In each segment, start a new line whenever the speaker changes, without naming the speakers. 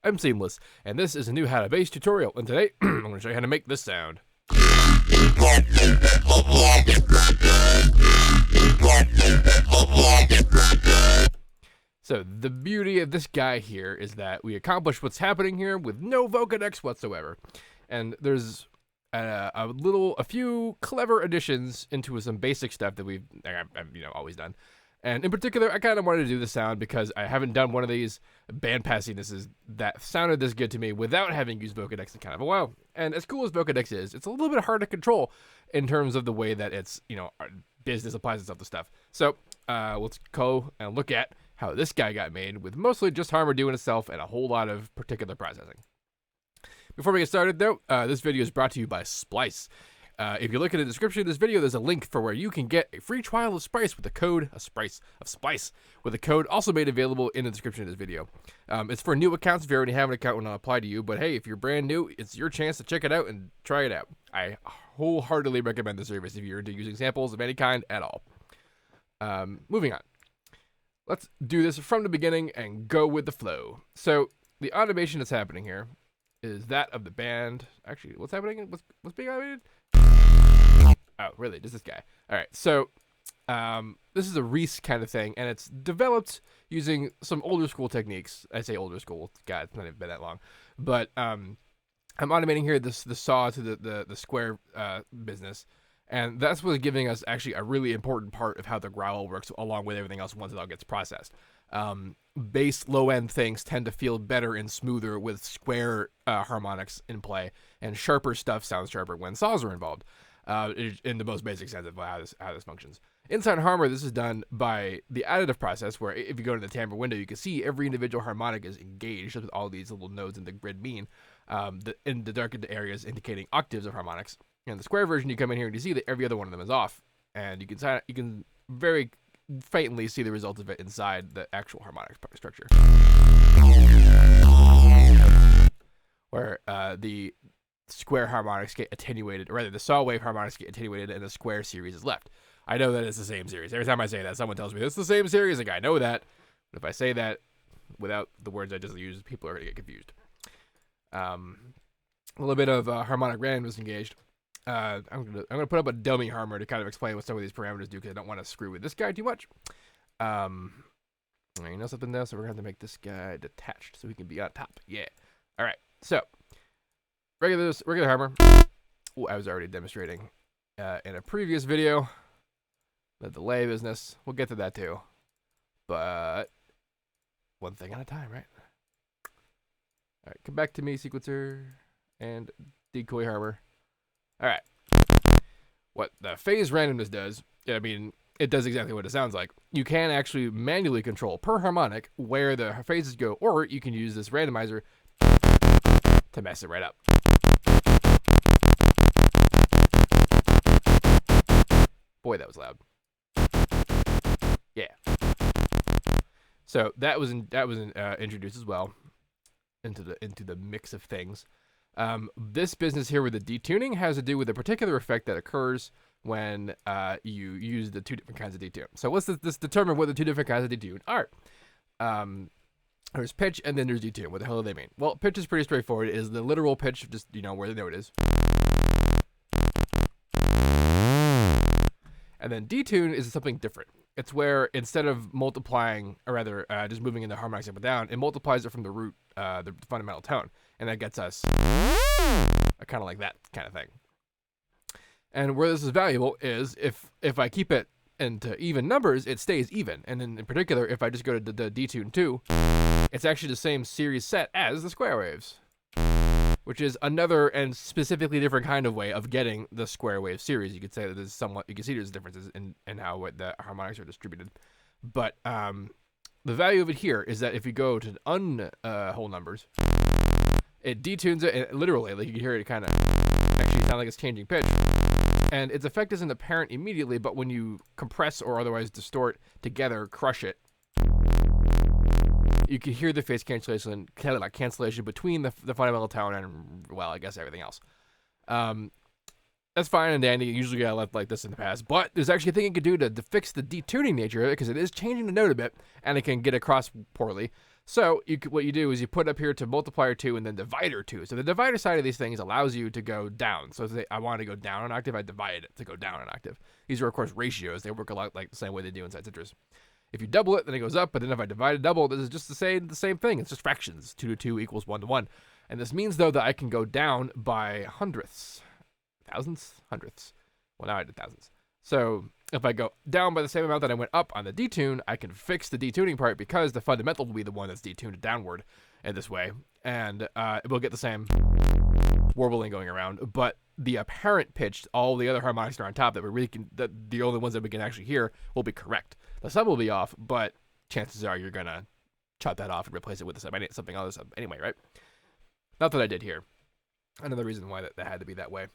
I'm Seamless, and this is a new how to bass tutorial, and today I'm going to show you how to make this sound. So the beauty of this guy here is that we accomplish what's happening here with no Vocodex whatsoever, and there's a few clever additions into some basic stuff that I've always done. And in particular, I kind of wanted to do the sound because I haven't done one of these bandpassinesses that sounded this good to me without having used Vocodex in kind of a while. And as cool as Vocodex is, it's a little bit hard to control in terms of the way that it's, business applies itself to stuff. So let's go and look at how this guy got made with mostly just Harmor doing itself and a whole lot of particular processing. Before we get started, though, this video is brought to you by Splice. If you look at the description of this video, there's a link for where you can get a free trial of Splice with the code Splice with a code also made available in the description of this video. It's for new accounts. If you already have an account, it will not apply to you. But hey, if you're brand new, it's your chance to check it out and try it out. I wholeheartedly recommend the service if you're into using samples of any kind at all. Moving on. Let's do this from the beginning and go with the flow. So the automation that's happening here is that of the band. Actually, what's happening? What's being automated? Oh, really? Just this guy. All right. So this is a Reese kind of thing, and it's developed using some older school techniques. I say older school. God, it's not even been that long. But I'm automating here the saw to the square business, and that's what's giving us actually a really important part of how the growl works along with everything else once it all gets processed. Bass low-end things tend to feel better and smoother with square harmonics in play, and sharper stuff sounds sharper when saws are involved. In the most basic sense of how this functions. Inside Harmor, this is done by the additive process, where if you go to the timbre window, you can see every individual harmonic is engaged with all these little nodes in the grid mean, in the darkened areas indicating octaves of harmonics. In the square version, you come in here and you see that every other one of them is off, and you can very faintly see the result of it inside the actual harmonic structure, where the square harmonics get attenuated, or rather the saw wave harmonics get attenuated and the square series is left. I know that it's the same series. Every time I say that, someone tells me it's the same series. Like, I know that, but if I say that without the words I just used, people are going to get confused. A little bit of harmonic randomness engaged. I'm gonna put up a dummy Harmor to kind of explain what some of these parameters do, because I don't want to screw with this guy too much. You know something though, so we're gonna have to make this guy detached so he can be on top. Yeah. All right. So regular Harmor. Ooh, I was already demonstrating in a previous video the delay business. We'll get to that too, but one thing at a time, right? All right, come back to me, sequencer, and decoy Harmor. All right. What the phase randomness does, I mean, it does exactly what it sounds like. You can actually manually control per harmonic where the phases go, or you can use this randomizer to mess it right up. Boy, that was loud. Yeah. So that was introduced as well into the mix of things. This business here with the detuning has to do with a particular effect that occurs when you use the two different kinds of detune. So let's determine what the two different kinds of detune are. There's pitch and then there's detune. What the hell do they mean? Well, pitch is pretty straightforward. It is the literal pitch, just where the note is. And then detune is something different. It's where instead of multiplying, or rather just moving in the harmonics up and down, it multiplies it from the root, the fundamental tone. And that gets us kind of like that kind of thing. And where this is valuable is if I keep it into even numbers, it stays even. And then in particular, if I just go to the detune 2, it's actually the same series set as the square waves, which is another and specifically different kind of way of getting the square wave series. You could say that you can see there's differences in how the harmonics are distributed. But the value of it here is that if you go to whole numbers, it detunes it, and literally, like you can hear it kind of actually sound like it's changing pitch. And its effect isn't apparent immediately, but when you compress or otherwise distort together, crush it, you can hear the phase cancellation between the fundamental tone and, well, I guess everything else. that's fine and dandy. Usually I left like this in the past, but there's actually a thing you can do to fix the detuning nature of it, because it is changing the note a bit and it can get across poorly. So what you do is you put up here to multiplier 2 and then divider 2. So the divider side of these things allows you to go down. So if I want to go down an octave, I divide it to go down an octave. These are, of course, ratios. They work a lot like the same way they do inside Citrus. If you double it, then it goes up. But then if I divide it double, this is just the same thing. It's just fractions. 2 to 2 equals 1 to 1. And this means, though, that I can go down by hundredths. Thousandths? Hundredths. Well, now I did thousands. So if I go down by the same amount that I went up on the detune, I can fix the detuning part, because the fundamental will be the one that's detuned downward in this way. And it will get the same warbling going around. But the apparent pitch, all the other harmonics that are on top that we really can, the only ones that we can actually hear, will be correct. The sum will be off, but chances are you're going to chop that off and replace it with something other sub anyway, right? Not that I did here. Another reason why that had to be that way.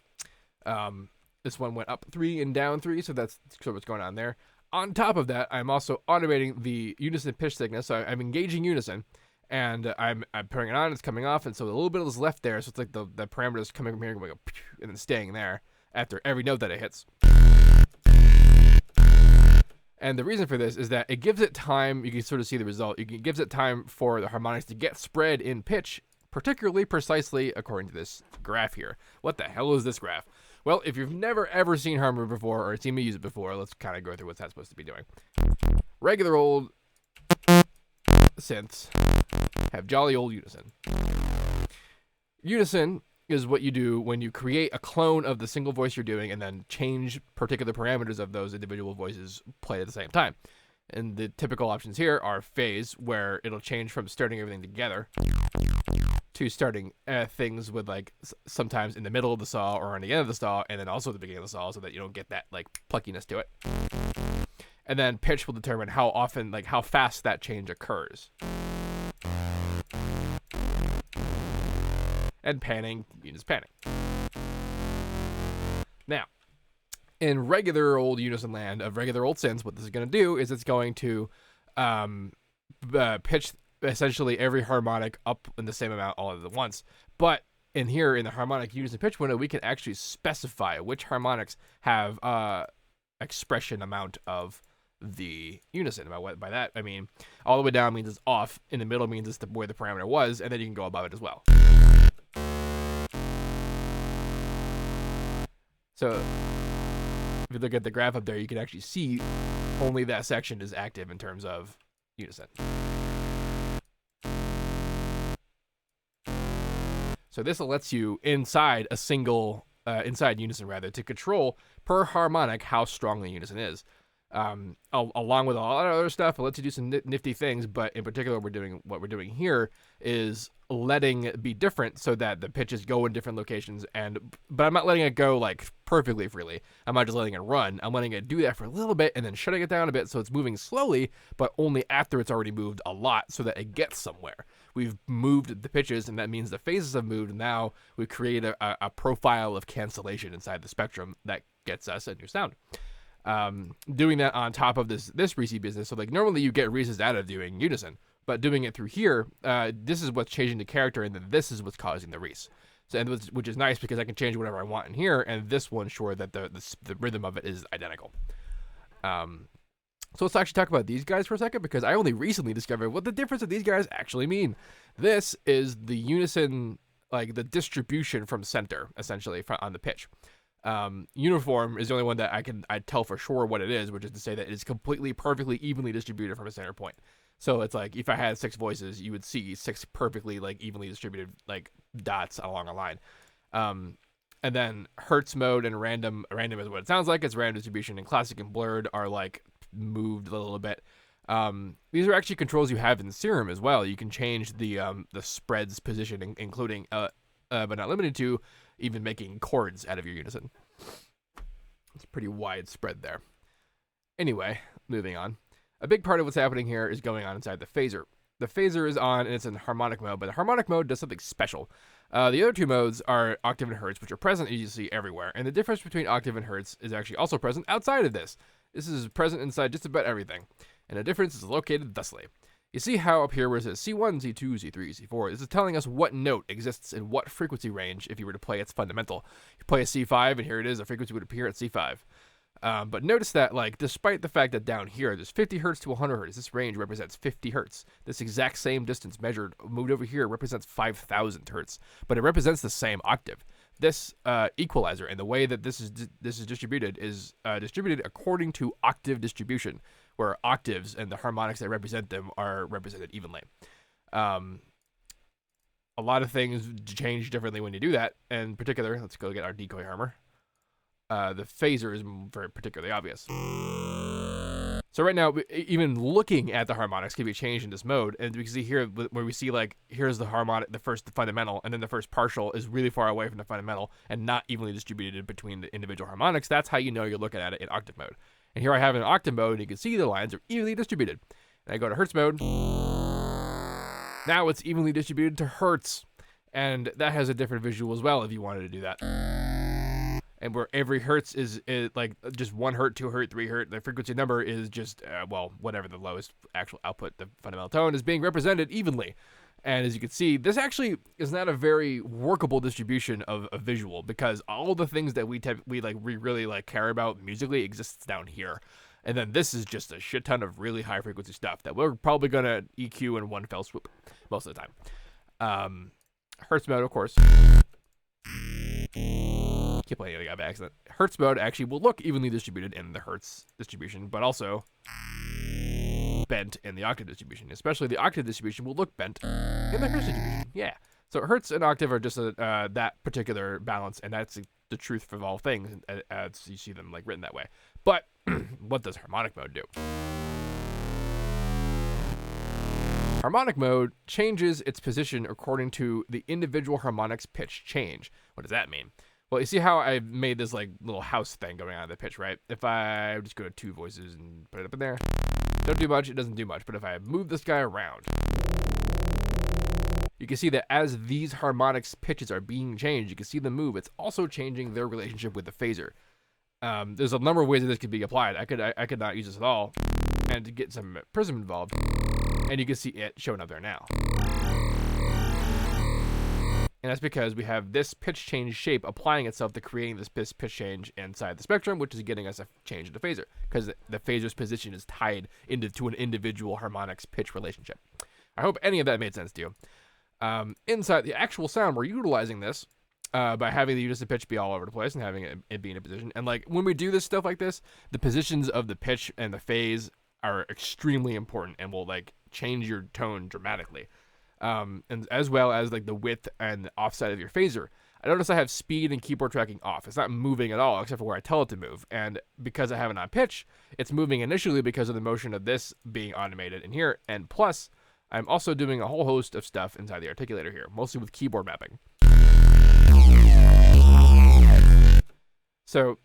This one went up 3 and down 3, so that's sort of what's going on there. On top of that, I'm also automating the unison pitch thickness, so I'm engaging unison, and I'm putting it on, it's coming off, and so a little bit is left there, so it's like the parameters coming from here and going, and then staying there after every note that it hits. And the reason for this is that it gives it time, you can sort of see the result, it gives it time for the harmonics to get spread in pitch, particularly precisely according to this graph here. What the hell is this graph? Well, if you've never ever seen Harmony before or seen me use it before, let's kind of go through what's that supposed to be doing. Regular old synths have jolly old unison. Unison is what you do when you create a clone of the single voice you're doing and then change particular parameters of those individual voices played at the same time. And the typical options here are phase, where it'll change from starting everything together to starting things with like sometimes in the middle of the saw or on the end of the saw, and then also at the beginning of the saw, so that you don't get that like pluckiness to it. And then pitch will determine how often, like how fast that change occurs. And panning means panning. Now, in regular old unison land of regular old synths, what this is going to do is it's going to pitch essentially every harmonic up in the same amount all at once. But in here, in the harmonic unison pitch window, we can actually specify which harmonics have expression amount of the unison. By that, I mean all the way down means it's off, in the middle means it's where the parameter was, and then you can go above it as well. So if you look at the graph up there, you can actually see only that section is active in terms of unison. So this lets you inside a single, inside unison rather, to control per harmonic how strong the unison is. Along with a lot of other stuff, it lets you do some nifty things, but in particular what we're doing here is letting it be different so that the pitches go in different locations, but I'm not letting it go like perfectly freely. I'm not just letting it run. I'm letting it do that for a little bit and then shutting it down a bit so it's moving slowly, but only after it's already moved a lot so that it gets somewhere. We've moved the pitches, and that means the phases have moved, and now we create a profile of cancellation inside the spectrum that gets us a new sound. Doing that on top of this Reese business. So like normally you get Reese's out of doing unison, but doing it through here, this is what's changing the character, and then this is what's causing the Reese. So, which is nice because I can change whatever I want in here, and this will ensure that the rhythm of it is identical. So let's actually talk about these guys for a second, because I only recently discovered what the difference of these guys actually mean. This is the unison, like the distribution from center, essentially, on the pitch. Uniform is the only one that I tell for sure what it is, which is to say that it is completely, perfectly, evenly distributed from a center point. So it's like if I had 6 voices, you would see 6 perfectly like evenly distributed like dots along a line. And then Hertz mode and random is what it sounds like. It's random distribution, and classic and blurred are like moved a little bit. These are actually controls you have in Serum as well. You can change the spreads position, including but not limited to even making chords out of your unison. It's pretty widespread there. Anyway, moving on. A big part of what's happening here is going on inside the phaser. The phaser is on, and it's in harmonic mode, but the harmonic mode does something special. The other two modes are octave and hertz, which are present, as you see, everywhere. And the difference between octave and hertz is actually also present outside of this. This is present inside just about everything. And the difference is located thusly. You see how up here where it says C1, C2, C3, C4, this is telling us what note exists in what frequency range if you were to play its fundamental. You play a C5, and here it is, a frequency would appear at C5. But notice that, like, despite the fact that down here there's 50 hertz to 100 hertz, this range represents 50 hertz. This exact same distance measured, moved over here, represents 5,000 hertz, but it represents the same octave. This equalizer and the way that this is distributed is distributed according to octave distribution, where octaves and the harmonics that represent them are represented evenly. A lot of things change differently when you do that. In particular, let's go get our decoy harmor. The phaser is very particularly obvious. So right now, even looking at the harmonics can be changed in this mode, and we can see here where we see, like, here's the harmonic, the first fundamental, and then the first partial is really far away from the fundamental and not evenly distributed between the individual harmonics. That's how you know you're looking at it in octave mode. And here I have it in octave mode, and you can see the lines are evenly distributed. And I go to Hertz mode. Now it's evenly distributed to hertz, and that has a different visual as well if you wanted to do that. And where every hertz is like just 1 hertz, 2 hertz, 3 hertz, the frequency number is just, well, whatever the lowest actual output, the fundamental tone, is being represented evenly. And as you can see, this actually is not a very workable distribution of a visual, because all the things that we really like care about musically exists down here. And then this is just a shit ton of really high frequency stuff that we're probably going to EQ in one fell swoop most of the time. Hertz mode, of course. Keep playing the guy by accident. Hertz mode actually will look evenly distributed in the Hertz distribution, but also bent in the octave distribution. Especially the octave distribution will look bent in the Hertz distribution. Yeah. So Hertz and octave are just that particular balance, and that's the truth for all things as you see them like written that way. But what does harmonic mode do? Harmonic mode changes its position according to the individual harmonic's pitch change. What does that mean? Well, you see how I made this like little house thing going on in the pitch, right? If I just go to 2 voices and put it up in there, don't do much, it doesn't do much. But if I move this guy around, you can see that as these harmonics pitches are being changed, you can see them move. It's also changing their relationship with the phaser. There's a number of ways that this could be applied. I could not use this at all, and to get some prism involved, and you can see it showing up there now. And that's because we have this pitch change shape applying itself to creating this pitch change inside the spectrum, which is getting us a change in the phaser, because the phaser's position is tied to an individual harmonics pitch relationship. I hope any of that made sense to you. Inside the actual sound, we're utilizing this by having the unison pitch be all over the place and having it be in a position. And like when we do this stuff like this, the positions of the pitch and the phase are extremely important and will like change your tone dramatically. And as well as like the width and the offset of your phaser. I notice I have speed and keyboard tracking off. It's not moving at all except for where I tell it to move. And because I have it on pitch, it's moving initially because of the motion of this being automated in here. And plus, I'm also doing a whole host of stuff inside the articulator here, mostly with keyboard mapping. So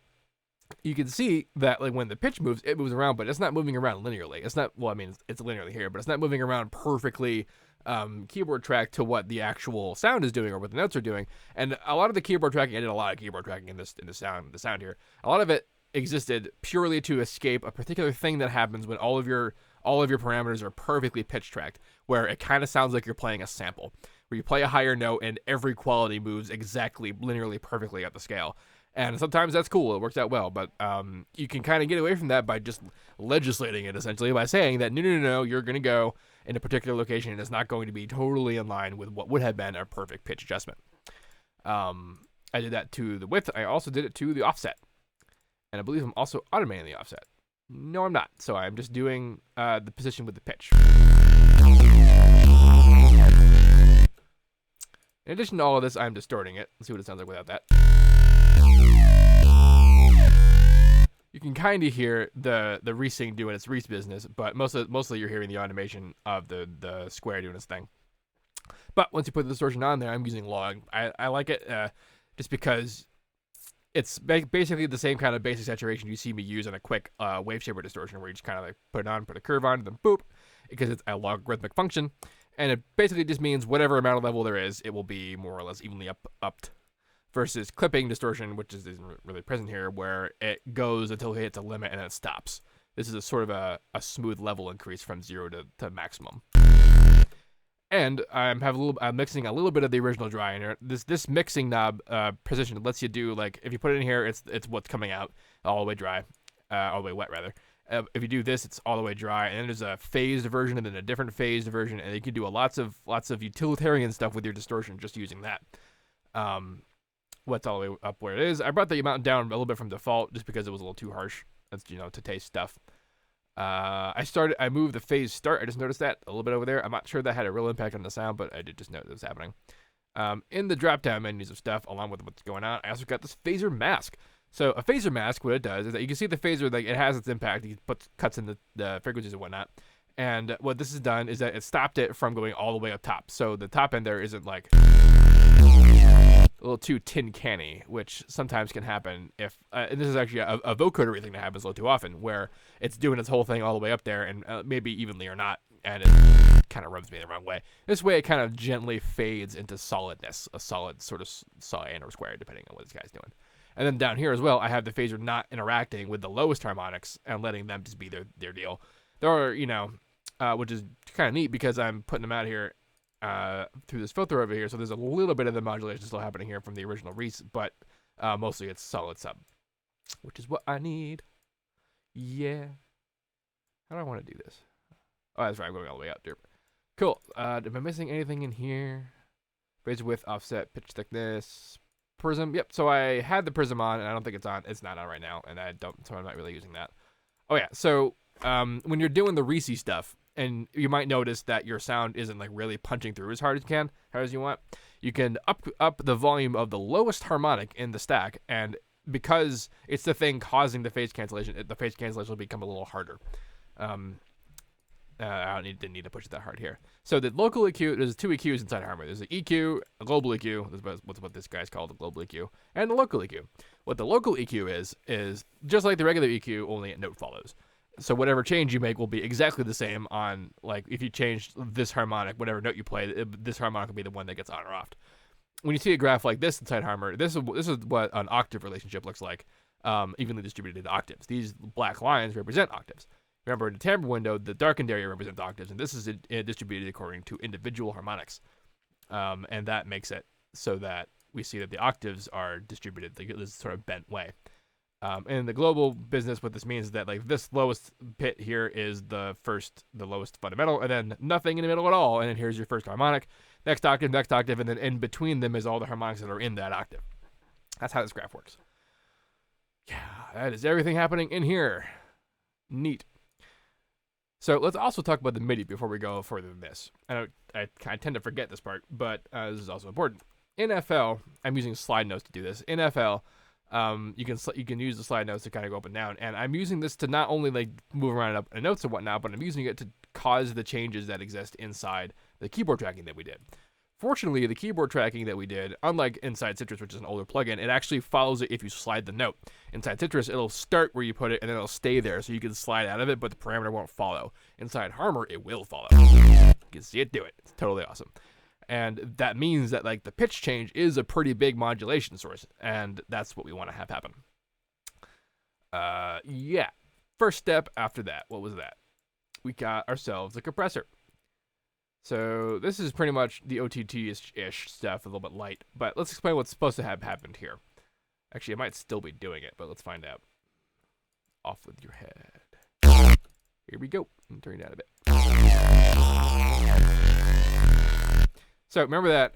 you can see that like when the pitch moves, it moves around, but it's not moving around linearly. It's not, well, I mean, it's linearly here, but it's not moving around perfectly keyboard track to what the actual sound is doing or what the notes are doing. And a lot of the keyboard tracking, I did a lot of keyboard tracking in the sound here. A lot of it existed purely to escape a particular thing that happens when all of your parameters are perfectly pitch tracked, where it kind of sounds like you're playing a sample, where you play a higher note and every quality moves exactly linearly perfectly up the scale. And sometimes that's cool, it works out well, but you can kind of get away from that by just legislating it, essentially, by saying that, no, you're going to go in a particular location and it's not going to be totally in line with what would have been a perfect pitch adjustment. I did that to the width, I also did it to the offset. And I believe I'm also automating the offset. No, I'm not, so I'm just doing the position with the pitch. In addition to all of this, I'm distorting it. Let's see what it sounds like without that. You can kind of hear the Reese doing its Reese business, but mostly you're hearing the automation of the square doing its thing. But once you put the distortion on there, I'm using log. I like it just because it's basically the same kind of basic saturation you see me use on a quick wave shaper distortion, where you just kind of like put it on, put a curve on, and then boop, because it's a logarithmic function. And it basically just means whatever amount of level there is, it will be more or less evenly upped. Versus clipping distortion, which isn't really present here, where it goes until it hits a limit and then it stops. This is a sort of a smooth level increase from 0 to maximum. And I'm mixing a little bit of the original dry in here. This mixing knob position lets you do, like, if you put it in here, it's what's coming out all the way dry, all the way wet rather. If you do this, it's all the way dry, and then there's a phased version and then a different phased version, and you can do lots of utilitarian stuff with your distortion just using that. What's all the way up where it is. I brought the amount down a little bit from default just because it was a little too harsh. That's, to taste stuff. I moved the phase start. I just noticed that a little bit over there. I'm not sure that had a real impact on the sound, but I did just note it was happening. In the drop down menus of stuff, along with what's going on, I also got this phaser mask. So a phaser mask, what it does is that you can see the phaser, like, it has its impact. It cuts in the frequencies and whatnot. And what this has done is that it stopped it from going all the way up top. So the top end there isn't like a little too tin canny, which sometimes can happen if, and this is actually a vocoder thing that happens a little too often, where it's doing its whole thing all the way up there, and maybe evenly or not, and it kind of rubs me the wrong way. This way, it kind of gently fades into solidness, a solid sort of saw and or square, depending on what this guy's doing. And then down here as well, I have the phaser not interacting with the lowest harmonics and letting them just be their deal. There are, which is kind of neat because I'm putting them out here through this filter over here, so there's a little bit of the modulation still happening here from the original Reese, but mostly it's solid sub, which is what I need. Yeah. How do I want to do this? Oh, that's right, I'm going all the way up there. Cool. Am I missing anything in here? Phase width, offset, pitch thickness, prism. Yep, so I had the prism on, and I don't think it's on. It's not on right now, and so I'm not really using that. Oh, yeah, so when you're doing the Reese stuff, and you might notice that your sound isn't like really punching through as hard as you want, you can up the volume of the lowest harmonic in the stack, and because it's the thing causing the phase cancellation, the phase cancellation will become a little harder. I didn't need to push it that hard here. So the local EQ, there's two EQs inside Harmony. There's an EQ, a global EQ, that's what this guy's called, the global EQ, and the local EQ. What the local EQ is just like the regular EQ, only a note follows. So whatever change you make will be exactly the same on, like, if you change this harmonic, whatever note you play, this harmonic will be the one that gets on or off. When you see a graph like this inside Harmony, this is what an octave relationship looks like, evenly distributed octaves. These black lines represent octaves. Remember, in the timbre window, the darkened area represents octaves, and this is distributed according to individual harmonics. And that makes it so that we see that the octaves are distributed this sort of bent way. In the global business, what this means is that, like, this lowest pit here is the lowest fundamental, and then nothing in the middle at all, and then here's your first harmonic, next octave, and then in between them is all the harmonics that are in that octave. That's how this graph works. Yeah, that is everything happening in here. Neat. So let's also talk about the Midi before we go further than this. I tend to forget this part, but this is also important. In FL, I'm using slide notes to do this. In FL, you can use the slide notes to kind of go up and down, and I'm using this to not only like move around up notes and whatnot, but I'm using it to cause the changes that exist inside the keyboard tracking that we did. Fortunately, the keyboard tracking that we did, unlike inside Citrus, which is an older plugin, it actually follows it if you slide the note. Inside Citrus, it'll start where you put it, and then it'll stay there, so you can slide out of it, but the parameter won't follow. Inside Harmor, it will follow. You can see it do it. It's totally awesome. And that means that, like, the pitch change is a pretty big modulation source, and that's what we want to have happen. Yeah. First step after that, what was that? We got ourselves a compressor. So this is pretty much the OTT-ish stuff, a little bit light, but let's explain what's supposed to have happened here. Actually, I might still be doing it, but let's find out. Off with your head. Here we go. I'm turning it down a bit. So remember that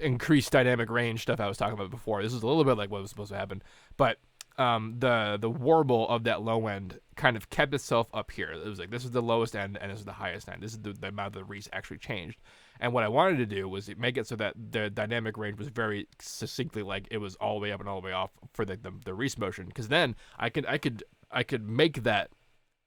increased dynamic range stuff I was talking about before. This is a little bit like what was supposed to happen, but the warble of that low end kind of kept itself up here. It was like, this is the lowest end and this is the highest end. This is the amount that the Reese actually changed. And what I wanted to do was make it so that the dynamic range was very succinctly, like, it was all the way up and all the way off for the Reese motion, because then I could make that.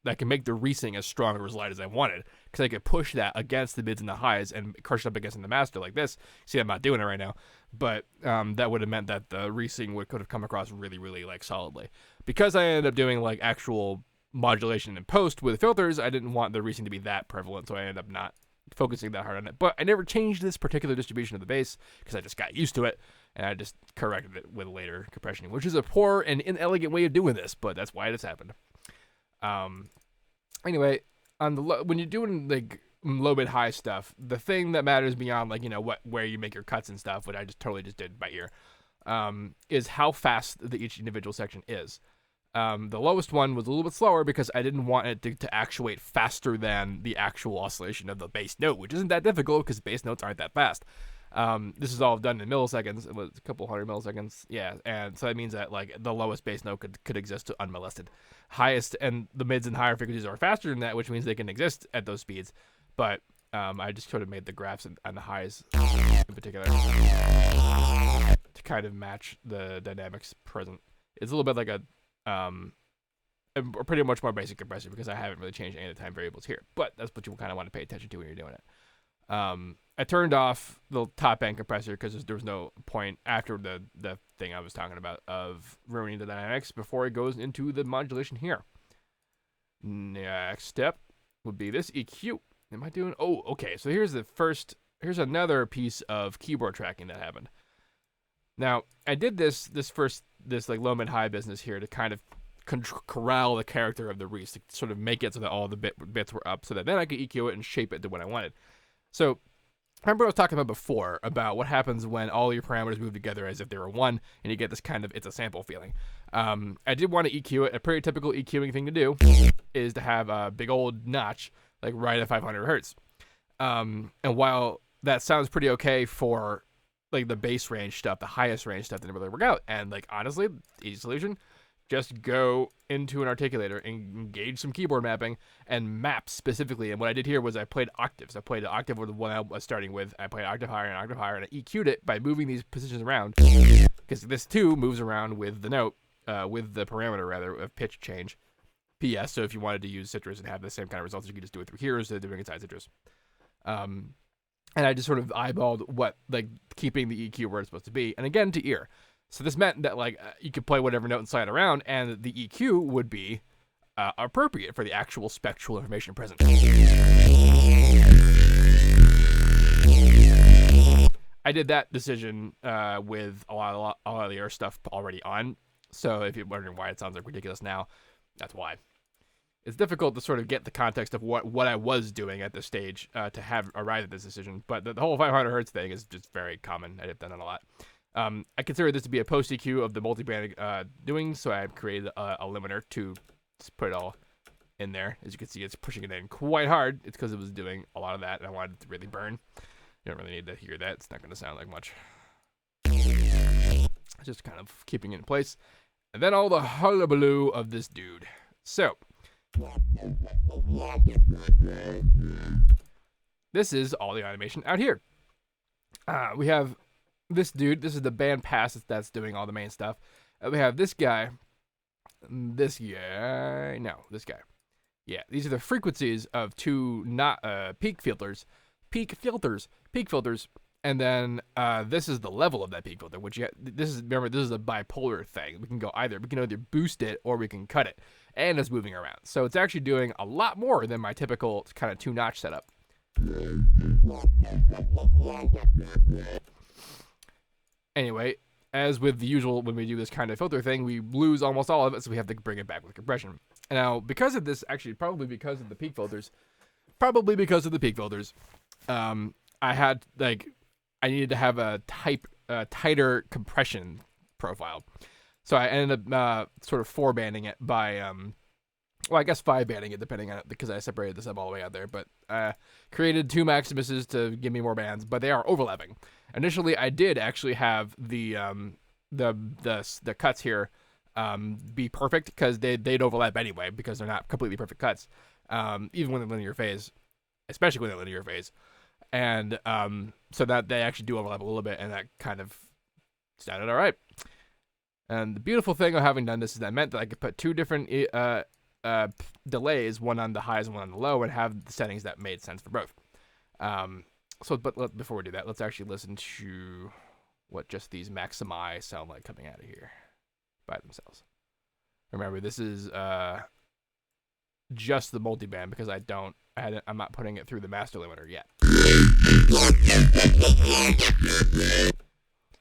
I can make the Reesing as strong or as light as I wanted, because I could push that against the mids and the highs and crush it up against the master like this. See, I'm not doing it right now, but that would have meant that the Reesing could have come across really, really, like, solidly. Because I ended up doing, like, actual modulation in post with filters, I didn't want the Reesing to be that prevalent, so I ended up not focusing that hard on it. But I never changed this particular distribution of the bass, because I just got used to it, and I just corrected it with later compression, which is a poor and inelegant way of doing this, but that's why it has happened. Anyway, on the when you're doing like low mid high stuff, the thing that matters beyond like where you make your cuts and stuff, which I just totally just did by ear, is how fast each individual section is. The lowest one was a little bit slower because I didn't want it to actuate faster than the actual oscillation of the bass note, which isn't that difficult because bass notes aren't that fast. This is all done in milliseconds. It was a couple hundred milliseconds. Yeah. And so that means that like the lowest bass note could exist unmolested. Highest and the mids and higher frequencies are faster than that, which means they can exist at those speeds. But I just sort of made the graphs on the highs in particular to kind of match the dynamics present. It's a little bit like a pretty much more basic compressor because I haven't really changed any of the time variables here. But that's what you kind of want to pay attention to when you're doing it. I turned off the top end compressor because there was no point after the thing I was talking about of ruining the dynamics before it goes into the modulation here. Next step would be this EQ. Am I doing? Oh, okay. So here's another piece of keyboard tracking that happened. Now I did this like low mid high business here to kind of corral the character of the Reese to sort of make it so that all the bits were up so that then I could EQ it and shape it to what I wanted. So remember I was talking about before about what happens when all your parameters move together as if they were one and you get this kind of it's a sample feeling. I did want to EQ it. A pretty typical EQing thing to do is to have a big old notch like right at 500 hertz. And while that sounds pretty okay for like the bass range stuff, the highest range stuff didn't really work out. And like honestly, easy solution, just go into an articulator and engage some keyboard mapping and map specifically. And what I did here was I played octaves. I played an octave with the one I was starting with. I played octave higher, and I EQ'd it by moving these positions around because this too moves around with the note, with the parameter rather of pitch change. PS. So if you wanted to use Citrus and have the same kind of results, you could just do it through here instead of doing it inside Citrus. And I just sort of eyeballed what like keeping the EQ where it's supposed to be, and again to ear. So this meant that like you could play whatever note and slide around, and the EQ would be appropriate for the actual spectral information present. I did that decision with a lot of the air stuff already on. So if you're wondering why it sounds like ridiculous now, that's why. It's difficult to sort of get the context of what I was doing at this stage to have arrived at this decision. But the whole 500 hertz thing is just very common. I've done it a lot. I consider this to be a post EQ of the multiband doing, so I created a limiter to just put it all in there. As you can see, it's pushing it in quite hard. It's because it was doing a lot of that, and I wanted it to really burn. You don't really need to hear that. It's not going to sound like much. Just kind of keeping it in place. And then all the hullabaloo of this dude. So this is all the animation out here. We have this dude. This is the band pass that's doing all the main stuff. We have this guy. This guy. Yeah, these are the frequencies of two peak filters. And then this is the level of that peak filter, which this is a bipolar thing. We can either boost it or we can cut it, and it's moving around. So it's actually doing a lot more than my typical kind of 2-notch setup. Anyway, as with the usual when we do this kind of filter thing, we lose almost all of it, so we have to bring it back with compression. And now, because of this, actually probably because of the peak filters, I needed to have a tighter compression profile. So I ended up sort of 4-banding it by, I guess 5-banding it depending on it because I separated this up all the way out there. But created 2 Maximuses to give me more bands, but they are overlapping. Initially, I did actually have the cuts here be perfect because they'd overlap anyway because they're not completely perfect cuts, even when they're linear phase, especially when they're linear phase. And so that they actually do overlap a little bit, and that kind of sounded all right. And the beautiful thing of having done this is that meant that I could put 2 different delays, one on the highs and one on the low, and have the settings that made sense for both. But before we do that, let's actually listen to what just these maximi sound like coming out of here by themselves. Remember, this is just the multiband because I'm not putting it through the master limiter yet.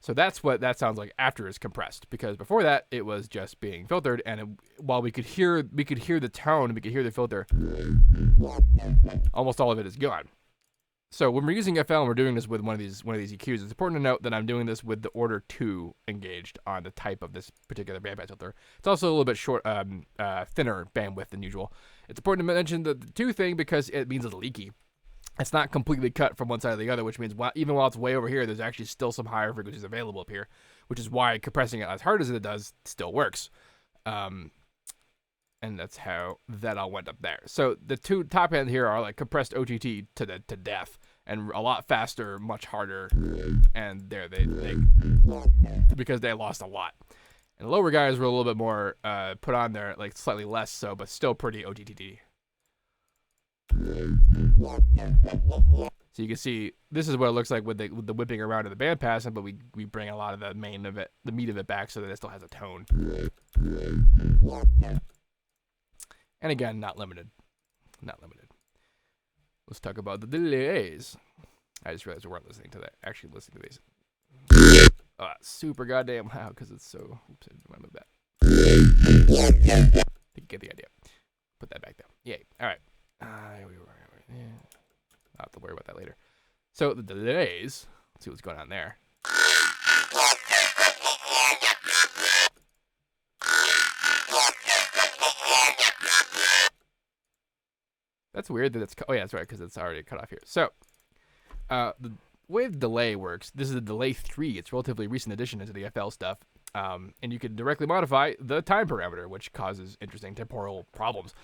So that's what that sounds like after it's compressed, because before that it was just being filtered, and while we could hear the tone, we could hear the filter, almost all of it is gone. So when we're using FL and we're doing this with one of these EQs, it's important to note that I'm doing this with the order 2 engaged on the type of this particular bandpass filter. It's also a little bit thinner bandwidth than usual. It's important to mention the 2 thing because it means it's leaky. It's not completely cut from one side or the other, which means even while it's way over here, there's actually still some higher frequencies available up here, which is why compressing it as hard as it does still works. And that's how that all went up there. So the 2 top end here are like compressed OTT to death, and a lot faster, much harder, and there they because they lost a lot. And the lower guys were a little bit more put on there, like slightly less so, but still pretty OTT. So you can see this is what it looks like with the whipping around of the bandpass, but we bring a lot of the meat of it back so that it still has a tone. And again, not limited. Let's talk about the delays. I just realized we weren't listening to that. Actually listening to these. Super goddamn loud because it's so. Oops, I didn't move that. You get the idea. Put that back down. Yay. All right. I'll have to worry about that later. So the delays. Let's see what's going on there. That's weird that it's. Oh yeah, that's right, because it's already cut off here. So the way the delay works. This is a delay 3. It's a relatively recent addition into the FL stuff. And you can directly modify the time parameter, which causes interesting temporal problems.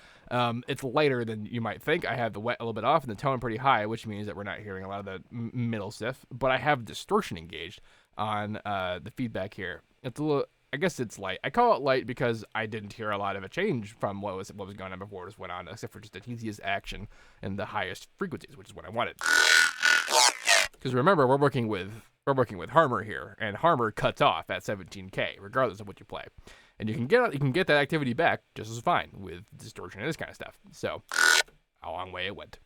It's lighter than you might think. I have the wet a little bit off and the tone pretty high, which means that we're not hearing a lot of the middle stuff. But I have distortion engaged on the feedback here. It's a little. I guess it's light. I call it light because I didn't hear a lot of a change from what was going on before it just went on, except for just the easiest action and the highest frequencies, which is what I wanted. Because remember, we're working with Harmor here, and Harmor cuts off at 17K, regardless of what you play, and you can get that activity back just as fine with distortion and this kind of stuff. So, a long way it went.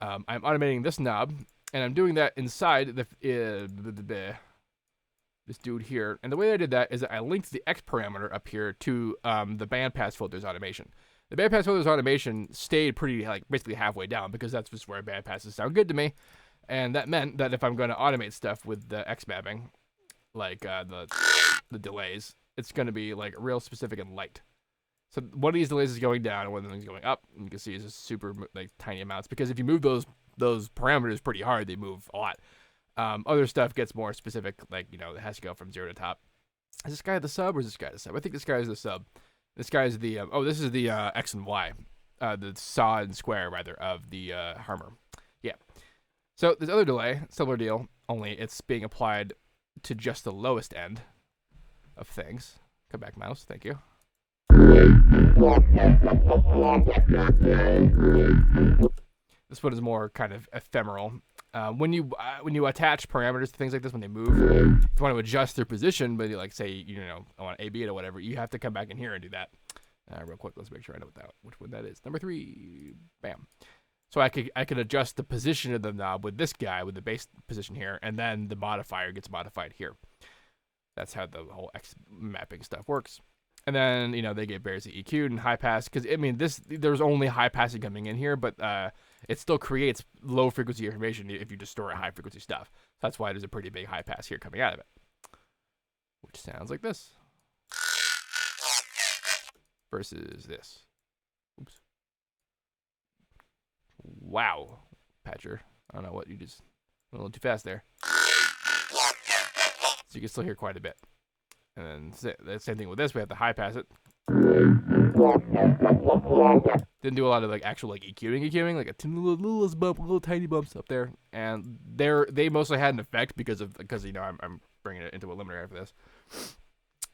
I'm automating this knob, and I'm doing that inside this dude here, and the way I did that is that I linked the X parameter up here to the bandpass filters automation. The bandpass filters automation stayed pretty basically halfway down because that's just where bandpasses sound good to me. And that meant that if I'm going to automate stuff with the X mapping, like the delays, it's going to be like real specific and light. So one of these delays is going down and one of them is going up. And you can see it's just super tiny amounts because if you move those parameters pretty hard, they move a lot. Other stuff gets more specific, it has to go from 0 to top. Is this guy the sub or is this guy the sub? I think this guy is the sub. This guy is the this is the X and Y, the saw and square rather of the Harmor. Yeah. So this other delay, similar deal, only it's being applied to just the lowest end of things. Come back, mouse. Thank you. This one is more kind of ephemeral. When you attach parameters to things like this, when they move, if you want to adjust their position, but say I want AB it or whatever, you have to come back in here and do that. Real quick, let's make sure I know which one that is. Number 3, bam. So I could adjust the position of the knob with this guy, with the base position here, and then the modifier gets modified here. That's how the whole X mapping stuff works. And then, they get variously EQ'd and high pass, because, there's only high passing coming in here, but it still creates low frequency information if you distort high frequency stuff. So that's why there's a pretty big high pass here coming out of it, which sounds like this. Versus this. Oops. Wow, Patcher. I don't know what you just a little too fast there. So you can still hear quite a bit. And then the same thing with this. We have to high pass it. Didn't do a lot of actual EQing, like a little bump, little tiny bumps up there. And they mostly had an effect because I'm bringing it into a limiter after this.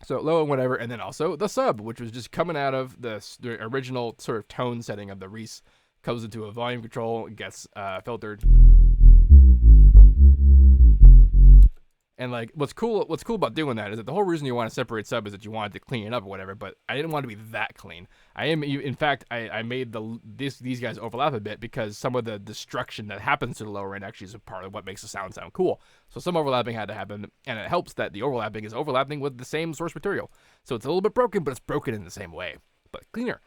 So low and whatever, and then also the sub, which was just coming out of the original sort of tone setting of the Reese. Comes into a volume control, gets filtered, And like what's cool about doing that is that the whole reason you want to separate sub is that you want it to clean it up or whatever, but I didn't want it to be that clean. In fact I made these guys overlap a bit because some of the destruction that happens to the lower end actually is a part of what makes the sound cool. So some overlapping had to happen, and it helps that the overlapping is overlapping with the same source material. So it's a little bit broken, but it's broken in the same way, but cleaner.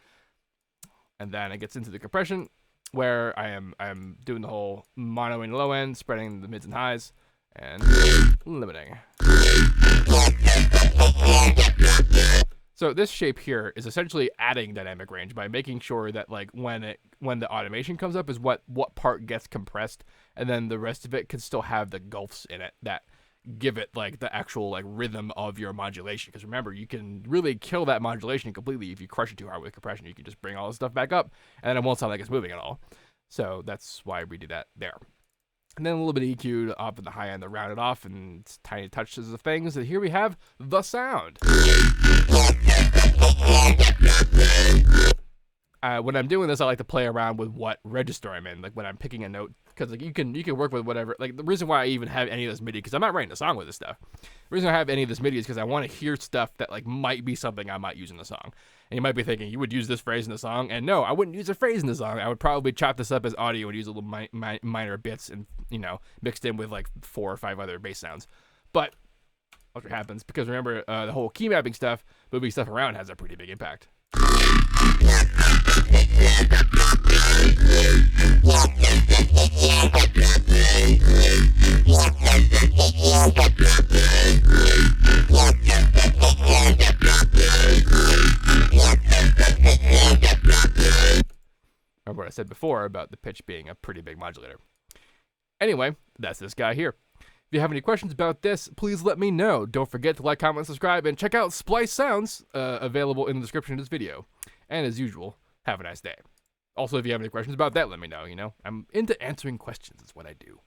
And then it gets into the compression where I'm doing the whole mono and low end, spreading the mids and highs, and limiting. So this shape here is essentially adding dynamic range by making sure that like when the automation comes up is what part gets compressed, and then the rest of it can still have the gulfs in it that give it like the actual like rhythm of your modulation. Because remember, you can really kill that modulation completely if you crush it too hard with compression. You can just bring all the stuff back up, and then it won't sound like it's moving at all. So that's why we do that there. And then a little bit of EQ up in the high end to round it off, and tiny touches of things. And here we have the sound. When I'm doing this, I like to play around with what register I'm in, like when I'm picking a note, because like you can work with whatever. Like the reason why I even have any of this MIDI, because I'm not writing a song with this stuff. The reason I have any of this MIDI is because I want to hear stuff that like might be something I might use in the song. And you might be thinking, you would use this phrase in the song, and no, I wouldn't use a phrase in the song. I would probably chop this up as audio and use a little minor bits and mixed in with like 4 or 5 other bass sounds. But what happens, because remember the whole key mapping stuff, moving stuff around has a pretty big impact. Remember what I said before about the pitch being a pretty big modulator. Anyway, that's this guy here. If you have any questions about this, please let me know. Don't forget to like, comment, subscribe, and check out Splice Sounds, available in the description of this video. And as usual, have a nice day. Also, if you have any questions about that, let me know. I'm into answering questions. It's what I do.